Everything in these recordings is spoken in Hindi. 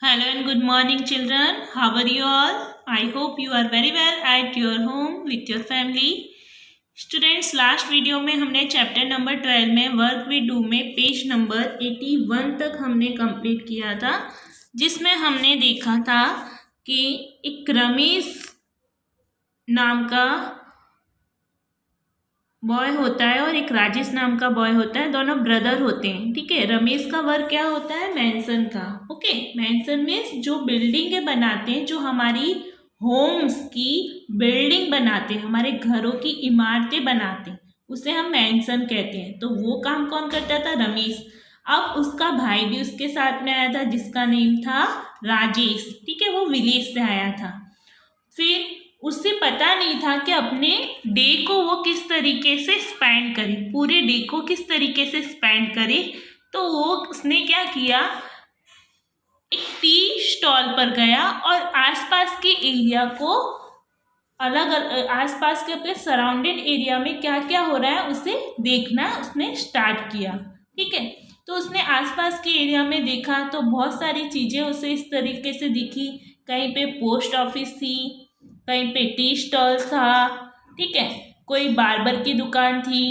Hello and good morning, children. How are you all? I hope you are very well at your home with your family. Students, last video में हमने चैप्टर नंबर 12 में वर्क वी डू में पेज नंबर 81 तक हमने कंप्लीट किया था, जिसमें हमने देखा था कि एक रमेश नाम का बॉय होता है और एक राजेश नाम का बॉय होता है। दोनों ब्रदर होते हैं। ठीक है, रमेश का वर्क क्या होता है? मैंसन का। ओके, मैंसन में जो बिल्डिंगें बनाते हैं, जो हमारी होम्स की बिल्डिंग बनाते हैं, हमारे घरों की इमारतें बनाते हैं, उसे हम मैंसन कहते हैं। तो वो काम कौन करता था? रमेश। अब उसका भाई भी उसके साथ में आया था, जिसका नेम था राजेश। ठीक है, वो विलेज से आया था। फिर उसे पता नहीं था कि अपने डे को वो किस तरीके से स्पेंड करे, पूरे डे को किस तरीके से स्पेंड करे। तो वो उसने क्या किया, एक टी स्टॉल पर गया और आसपास के एरिया को आसपास के अपने सराउंडेड एरिया में क्या क्या हो रहा है उसे देखना उसने स्टार्ट किया। ठीक है, तो उसने आसपास के एरिया में देखा तो बहुत सारी चीज़ें उसे इस तरीके से दिखी। कहीं पे पोस्ट ऑफिस थी, कहीं पे टी स्टॉल था। ठीक है, कोई बार्बर की दुकान थी।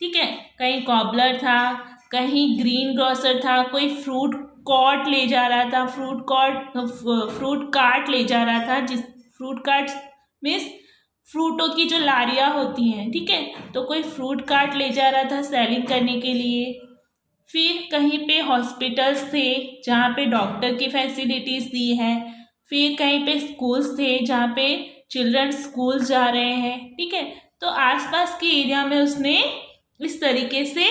ठीक है, कहीं कॉबलर था, कहीं ग्रीन ग्रोसर था, कोई फ्रूट कॉर्ट ले जा रहा था, फ्रूट कार्ट ले जा रहा था, जिस फ्रूट कार्ट मीन्स फ्रूटों की जो लारियाँ होती हैं। ठीक है, तो कोई फ्रूट कार्ट ले जा रहा था सेलिंग करने के लिए। फिर कहीं पे हॉस्पिटल्स थे जहाँ पे डॉक्टर की फैसिलिटीज़ दी है। फिर कहीं पे स्कूल्स थे जहाँ पे चिल्ड्रन स्कूल जा रहे हैं। ठीक है, तो आसपास के एरिया में उसने इस तरीके से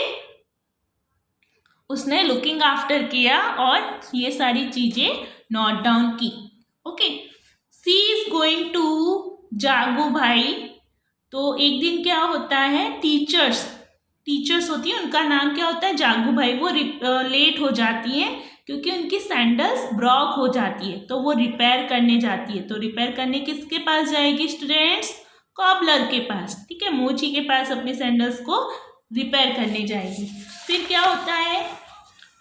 उसने लुकिंग आफ्टर किया और ये सारी चीज़ें नोट डाउन की। Okay, she is going to Jaggu भाई। तो एक दिन क्या होता है, टीचर्स होती है, उनका नाम क्या होता है? जागू भाई। वो लेट हो जाती हैं क्योंकि उनकी सैंडल्स ब्लॉक हो जाती है, तो वो रिपेयर करने जाती है। तो रिपेयर करने किसके पास जाएगी स्टूडेंट्स? कॉबलर के पास। ठीक है, मोची के पास अपने सैंडल्स को रिपेयर करने जाएगी। फिर क्या होता है,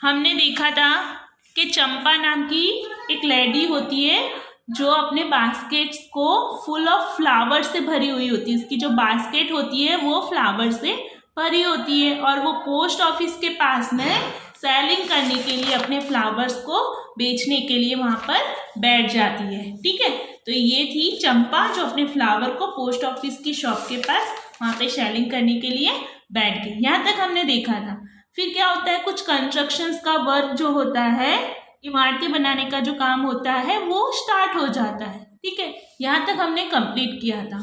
हमने देखा था कि चंपा नाम की एक लेडी होती है जो अपने बास्केट्स को फुल ऑफ फ्लावर से भरी हुई होती है। उसकी जो बास्केट होती है वो फ्लावर से भरी होती है और वो पोस्ट ऑफिस के पास में सेलिंग करने के लिए, अपने फ्लावर्स को बेचने के लिए वहाँ पर बैठ जाती है। ठीक है, तो ये थी चंपा जो अपने फ्लावर को पोस्ट ऑफिस की शॉप के पास वहाँ पे सेलिंग करने के लिए बैठ गई। यहाँ तक हमने देखा था। फिर क्या होता है, कुछ कंस्ट्रक्शंस का वर्क जो होता है, इमारतें बनाने का जो काम होता है, वो स्टार्ट हो जाता है। ठीक है, यहाँ तक हमने कंप्लीट किया था।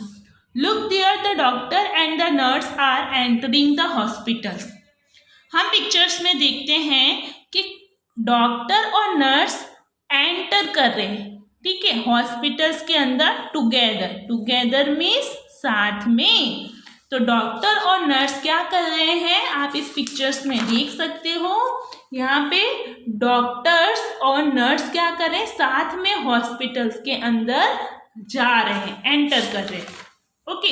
Look there the doctor and the nurse are entering the hospital. हम पिक्चर्स में देखते हैं कि डॉक्टर और नर्स एंटर कर रहे हैं। ठीक है, हॉस्पिटल्स के अंदर टुगेदर मीन्स साथ में। तो डॉक्टर और नर्स क्या कर रहे हैं, आप इस पिक्चर्स में देख सकते हो। यहाँ पे डॉक्टर्स और नर्स क्या कर रहे हैं, साथ में हॉस्पिटल्स के अंदर जा रहे हैं, एंटर कर रहे हैं। ओके,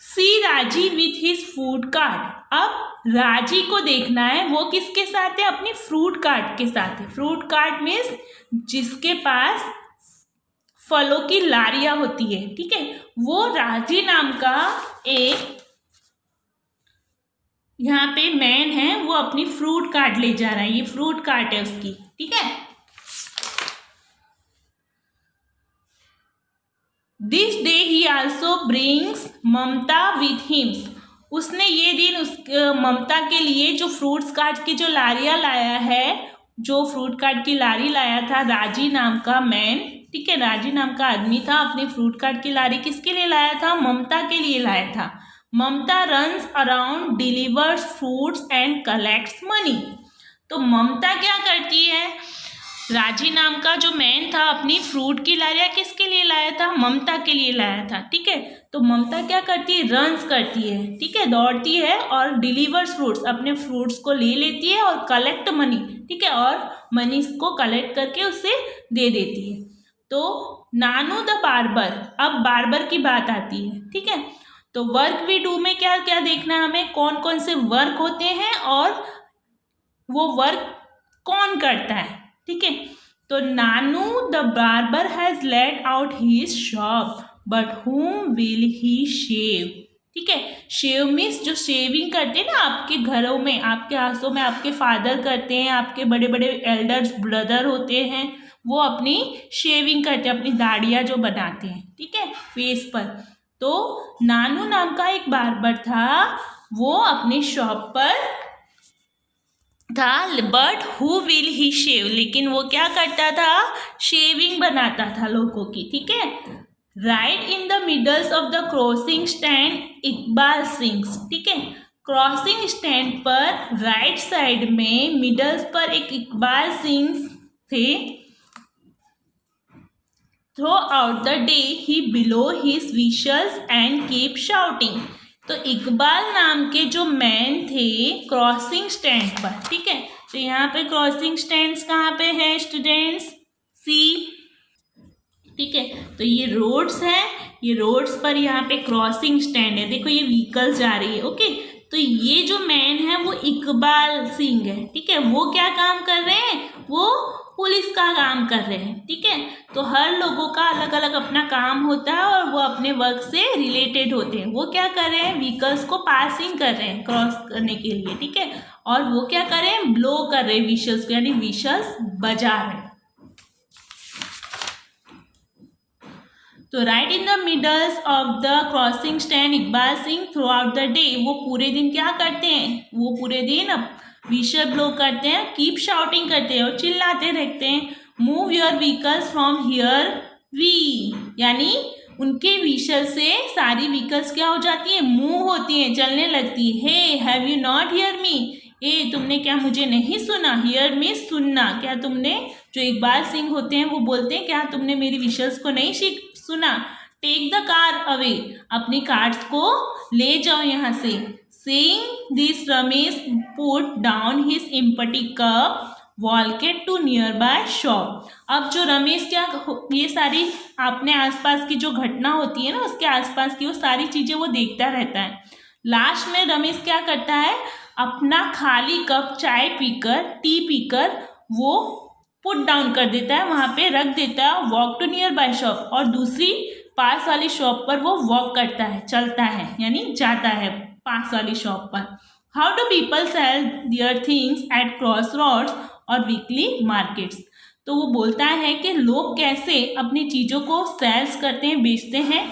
सी राजी विथ हिज फूड कार्ट। अब राजी को देखना है, वो किसके साथ है? अपनी फ्रूट कार्ट के साथ है। फ्रूट कार्ट मीन्स जिसके पास फलों की लारियां होती है। ठीक है, वो राजी नाम का एक यहाँ पे मैन है, वो अपनी फ्रूट कार्ट ले जा रहा है। ये फ्रूट कार्ट है उसकी। ठीक है, this day he also brings mamta with him. उसने ये दिन उस ममता के लिए जो फ्रूट्स कार्ट की जो लारियां लाया है, जो फ्रूट कार्ट की लारी लाया था राजी नाम का मैन। ठीक है, राजी नाम का आदमी था, अपनी फ्रूट कार्ट की लारी किसके लिए लाया था? ममता के लिए लाया था। Mamta runs around, delivers fruits and collects money. तो ममता क्या करती है, राजी नाम का जो मैन था अपनी फ्रूट की लारियां किसके लिए लाया था? ममता के लिए लाया था। ठीक है, तो ममता क्या करती है? रन्स करती है। ठीक है, दौड़ती है और डिलीवर्स फ्रूट्स, अपने फ्रूट्स को ले लेती है और कलेक्ट मनी। ठीक है, और मनी को कलेक्ट करके उसे दे देती है। तो नानू द बार्बर, अब बार्बर की बात आती है। ठीक है, तो वर्क वी डू में क्या क्या देखना है हमें, कौन कौन से वर्क होते हैं और वो वर्क कौन करता है। ठीक है, तो Nanu the barber has let out his shop but whom will he shave. ठीक है, शेव मीन्स जो शेविंग करते हैं ना आपके घरों में, आपके हाथों में आपके फादर करते हैं, आपके बड़े बड़े एल्डर्स ब्रदर होते हैं, वो अपनी शेविंग करते हैं, अपनी दाढ़ियाँ जो बनाते हैं, ठीक है, फेस पर। तो नानू नाम का एक बार्बर था, वो अपनी शॉप पर था, बट हु विल ही शेव, लेकिन वो क्या करता था, शेविंग बनाता था लोगों की। ठीक है, right in the middles of the crossing stand Iqbal sings. ठीक है, क्रॉसिंग स्टैंड पर राइट साइड में मिडल्स पर एक इकबाल सिंग्स थे। Throughout the day he blow his whistles and keep shouting। तो इकबाल नाम के जो मैन थे क्रॉसिंग स्टैंड पर। ठीक है, तो यहाँ पे क्रॉसिंग स्टैंड्स कहाँ पे है स्टूडेंट्स, सी। ठीक है, तो ये रोड्स हैं, ये रोड्स पर यहाँ पे क्रॉसिंग स्टैंड है, देखो ये व्हीकल्स जा रही है। ओके, तो ये जो मैन है वो इकबाल सिंह है। ठीक है, वो क्या काम कर रहे हैं, वो पुलिस का काम कर रहे हैं। ठीक है, तो हर लोगों का अलग अलग अपना काम होता है और वो अपने वर्क से रिलेटेड होते हैं। वो क्या कर रहे हैं, व्हीकल्स को पासिंग कर रहे हैं क्रॉस करने के लिए। ठीक है, और वो क्या कर रहे हैं, ब्लो कर रहे हैं विशल्स को, यानी विशल्स बजा रहे हैं। तो right in the middles of the crossing stand Iqbal Singh through out the day, वो पूरे दिन क्या करते हैं, वो पूरे दिन अब विशल ब्लो करते हैं, कीप शाउटिंग करते हैं और चिल्लाते रहते हैं, move your vehicles from here we, यानी उनके विशल से सारी व्हीकल्स क्या हो जाती है, मूव होती हैं, चलने लगती है। Hey have you not hear me, ए तुमने क्या मुझे नहीं सुना, हियर मी सुनना, क्या तुमने, जो इकबाल सिंह होते हैं वो बोलते हैं क्या तुमने मेरी विशल्स को नहीं सुना। टेक द कार अवे, अपनी कार्स को ले जाओ यहाँ से। Saying this Ramesh put down his empty cup, walked to nearby shop. अब जो रमेश क्या, ये सारी अपने आसपास की जो घटना होती है ना उसके आसपास की वो सारी चीज़ें वो देखता रहता है। लास्ट में रमेश क्या करता है, अपना खाली कप चाय पीकर, टी पीकर वो पुट डाउन कर देता है, वहाँ पे रख देता है, walk to nearby shop, और दूसरी पास वाली शॉप पर वो वॉक करता है, चलता है, यानी जाता है पास वाली शॉप पर। How do people sell their things at crossroads और वीकली मार्केट्स। तो वो बोलता है कि लोग कैसे अपनी चीज़ों को सेल्स करते हैं, बेचते हैं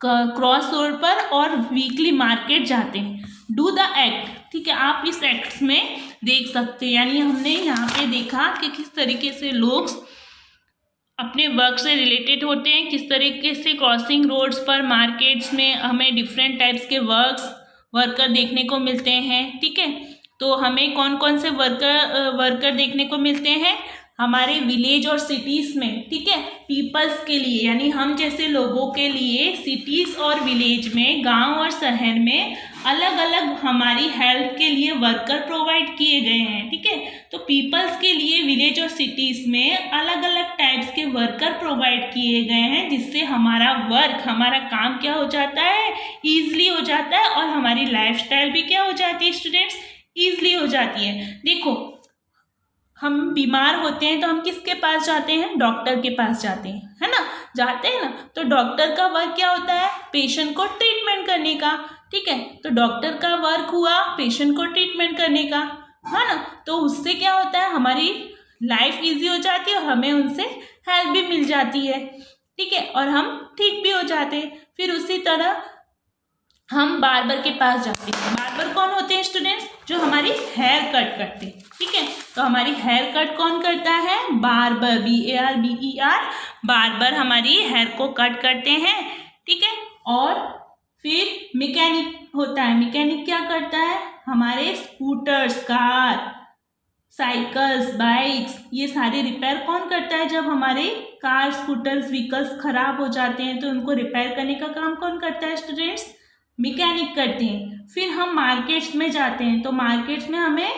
क्रॉस रोड पर और वीकली मार्केट जाते हैं। डू द एक्ट, ठीक है, आप इस एक्ट्स में देख सकते हैं, यानी हमने यहाँ पे देखा कि किस तरीके से लोग अपने वर्क से रिलेटेड होते हैं, किस तरीके से क्रॉसिंग रोड्स पर मार्केट्स में हमें डिफरेंट टाइप्स के वर्कर देखने को मिलते हैं। ठीक है, तो हमें कौन कौन से वर्कर देखने को मिलते हैं हमारे विलेज और सिटीज़ में। ठीक है, पीपल्स के लिए, यानी हम जैसे लोगों के लिए सिटीज़ और विलेज में, गांव और शहर में अलग अलग हमारी हेल्प के लिए वर्कर प्रोवाइड किए गए हैं। ठीक है, तो पीपल्स के लिए विलेज और सिटीज़ में अलग अलग टाइप्स के वर्कर प्रोवाइड किए गए हैं, जिससे हमारा वर्क, हमारा काम क्या हो जाता है, ईजिली हो जाता है, और हमारी लाइफस्टाइल भी क्या हो जाती है स्टूडेंट्स, ईजिली हो जाती है। देखो, हम बीमार होते हैं तो हम किसके पास जाते हैं, डॉक्टर के पास जाते हैं, है ना, जाते हैं ना। तो डॉक्टर का वर्क क्या होता है, पेशेंट को ट्रीटमेंट करने का। ठीक है, तो डॉक्टर का वर्क हुआ पेशेंट को ट्रीटमेंट करने का, है ना। तो उससे क्या होता है, हमारी लाइफ इजी हो जाती है और हमें उनसे हेल्प भी मिल जाती है। ठीक है, और हम ठीक भी हो जाते हैं। फिर उसी तरह हम बार्बर के पास जाते हैं। बार्बर कौन होते हैं स्टूडेंट्स, जो हमारी हेयर कट करते हैं। ठीक है, तो हमारी हेयर कट कौन करता है, बार्बर, BARBER, बार्बर हमारी हेयर को कट करते हैं। ठीक है, और फिर मैकेनिक होता है, मैकेनिक क्या करता है, हमारे स्कूटर्स, कार, साइकिल्स, बाइक्स, ये सारे रिपेयर कौन करता है, जब हमारे कार, स्कूटर्स, व्हीकल्स खराब हो जाते हैं तो उनको रिपेयर करने का काम कौन करता है स्टूडेंट्स, मैकेनिक करते हैं। फिर हम मार्केट्स में जाते हैं, तो मार्केट्स में हमें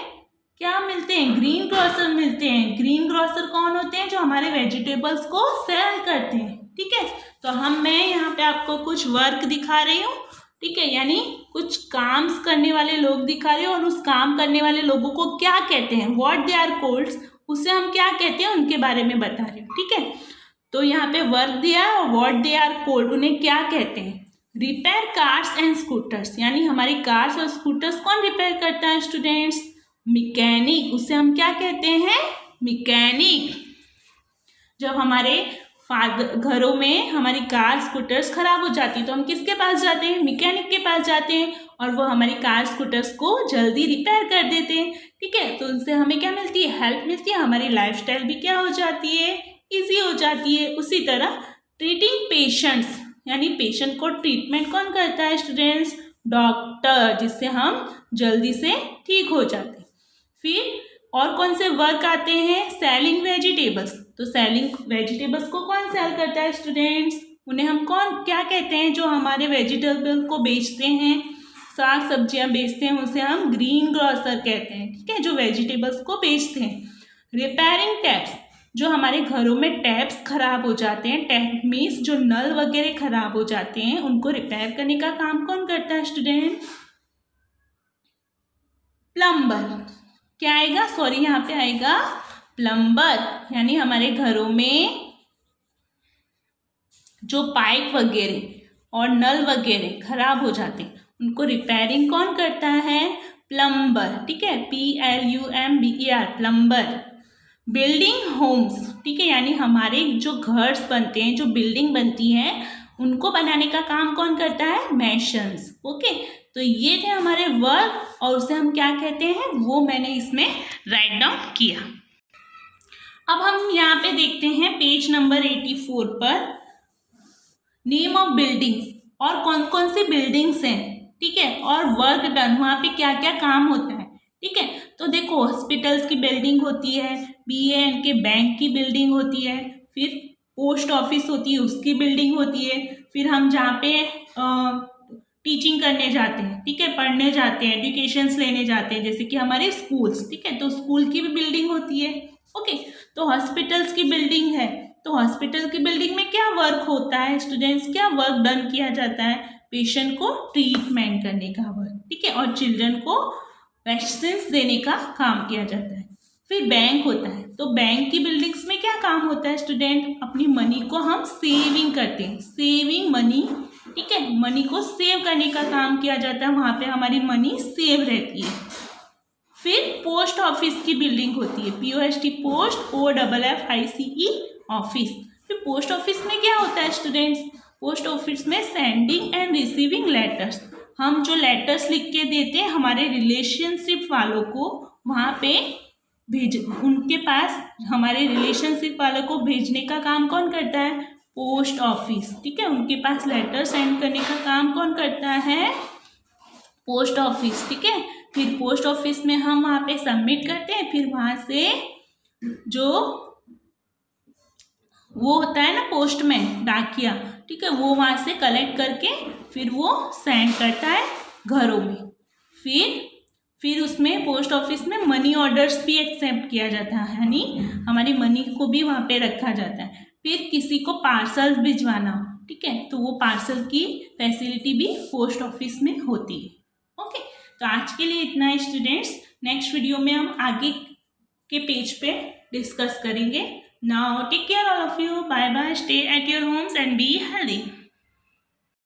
क्या मिलते हैं, ग्रीन ग्रोसर मिलते हैं। ग्रीन ग्रोसर कौन होते हैं, जो हमारे वेजिटेबल्स को सेल करते हैं। ठीक है, तो मैं यहाँ पे आपको कुछ वर्क दिखा रही हूँ। ठीक है, यानी कुछ काम करने वाले लोग दिखा रहे हो, और उस काम करने वाले लोगों को क्या कहते हैं, व्हाट दे आर कॉल्ड, उसे हम क्या कहते हैं उनके बारे में बता रही हूँ, ठीक है। तो यहाँ पे वर्क दिया और व्हाट दे आर कॉल्ड, उन्हें क्या कहते हैं। रिपेयर कार्स एंड स्कूटर्स, यानी हमारी कार्स और स्कूटर्स कौन रिपेयर करता है स्टूडेंट्स, मैकेनिक, उसे हम क्या कहते हैं, मैकेनिक। जब हमारे घरों में हमारी कार स्कूटर्स खराब हो जाती है तो हम किसके पास जाते हैं, मैकेनिक के पास जाते हैं, और वो हमारी कार स्कूटर्स को जल्दी रिपेयर कर देते हैं, ठीक है। तो उनसे हमें क्या मिलती है, हेल्प मिलती है, हमारी लाइफस्टाइल भी क्या हो जाती है, ईजी हो जाती है। उसी तरह ट्रीटिंग पेशेंट्स, यानी पेशेंट को ट्रीटमेंट कौन करता है स्टूडेंट्स, डॉक्टर, जिससे हम जल्दी से ठीक हो जाते हैं। फिर और कौन से वर्क आते हैं, सेलिंग वेजिटेबल्स, तो सेलिंग वेजिटेबल्स को कौन सेल करता है स्टूडेंट्स, उन्हें हम कौन क्या कहते हैं, जो हमारे वेजिटेबल को बेचते हैं, साग सब्जियां बेचते हैं, उसे हम ग्रीन ग्रोसर कहते हैं, ठीक है, जो वेजिटेबल्स को बेचते हैं। रिपेयरिंग टैप्स, जो हमारे घरों में टैप्स खराब हो जाते हैं, टैप मीन्स जो नल वगैरह खराब हो जाते हैं उनको रिपेयर करने का काम कौन करता है स्टूडेंट, प्लम्बर। क्या आएगा, सॉरी यहाँ पे आएगा प्लम्बर, यानी हमारे घरों में जो पाइप वगैरह और नल वगैरह खराब हो जाते हैं उनको रिपेयरिंग कौन करता है, प्लम्बर, ठीक है, PLUMBER, प्लम्बर। बिल्डिंग होम्स, ठीक है, यानी हमारे जो घर्स बनते हैं, जो बिल्डिंग बनती है, उनको बनाने का काम कौन करता है, मैसन्स। ओके, तो ये थे हमारे वर्क, और उसे हम क्या कहते हैं वो मैंने इसमें राइट डाउन किया। अब हम यहाँ पे देखते हैं पेज नंबर 84 पर नेम ऑफ बिल्डिंग्स, और कौन कौन सी बिल्डिंग्स हैं, ठीक है, और वर्क डन, वहाँ पे क्या क्या काम होता है, ठीक है। तो देखो हॉस्पिटल्स की बिल्डिंग होती है, BANK बैंक की बिल्डिंग होती है, फिर पोस्ट ऑफिस होती है उसकी बिल्डिंग होती है, फिर हम जहाँ पे टीचिंग करने जाते हैं, ठीक है, पढ़ने जाते हैं, एजुकेशंस लेने जाते हैं, जैसे कि हमारे स्कूल्स, ठीक है, तो स्कूल की भी बिल्डिंग होती है। ओके, तो हॉस्पिटल्स की बिल्डिंग है, तो हॉस्पिटल की बिल्डिंग में क्या वर्क होता है स्टूडेंट्स, क्या वर्क डन किया जाता है, पेशेंट को ट्रीटमेंट करने का वर्क, ठीक है, और चिल्ड्रन को वैक्सीन्स देने का काम किया जाता है। फिर बैंक होता है, तो बैंक की बिल्डिंग्स में क्या काम होता है स्टूडेंट, अपनी मनी को हम सेविंग करते हैं, सेविंग मनी, ठीक है, मनी को सेव करने का काम किया जाता है, वहाँ पे हमारी मनी सेव रहती है। फिर पोस्ट ऑफिस की बिल्डिंग होती है, POST पोस्ट, OFFICE ऑफिस। फिर पोस्ट ऑफिस में क्या होता है स्टूडेंट्स, पोस्ट ऑफिस में सेंडिंग एंड रिसीविंग लेटर्स, हम जो लेटर्स लिख के देते हैं हमारे रिलेशनशिप वालों को, वहाँ पे भेज, उनके पास हमारे रिलेशनशिप वालों को भेजने का काम कौन करता है, पोस्ट ऑफिस, ठीक है, उनके पास लेटर सेंड करने का काम कौन करता है, पोस्ट ऑफिस, ठीक है। फिर पोस्ट ऑफिस में हम वहाँ पे सबमिट करते हैं, फिर वहाँ से जो वो होता है ना पोस्टमैन, डाकिया, ठीक है, वो वहाँ से कलेक्ट करके फिर वो सेंड करता है घरों में। फिर उसमें पोस्ट ऑफिस में मनी ऑर्डर्स भी एक्सेप्ट किया जाता है, यानी हमारी मनी को भी वहाँ पे रखा जाता है। फिर किसी को पार्सल भिजवाना, ठीक है, तो वो पार्सल की फैसिलिटी भी पोस्ट ऑफिस में होती है। ओके, तो आज के लिए इतना है स्टूडेंट्स, नेक्स्ट वीडियो में हम आगे के पेज पे डिस्कस करेंगे। Now take care all of you. Bye bye. Stay at your homes and be healthy.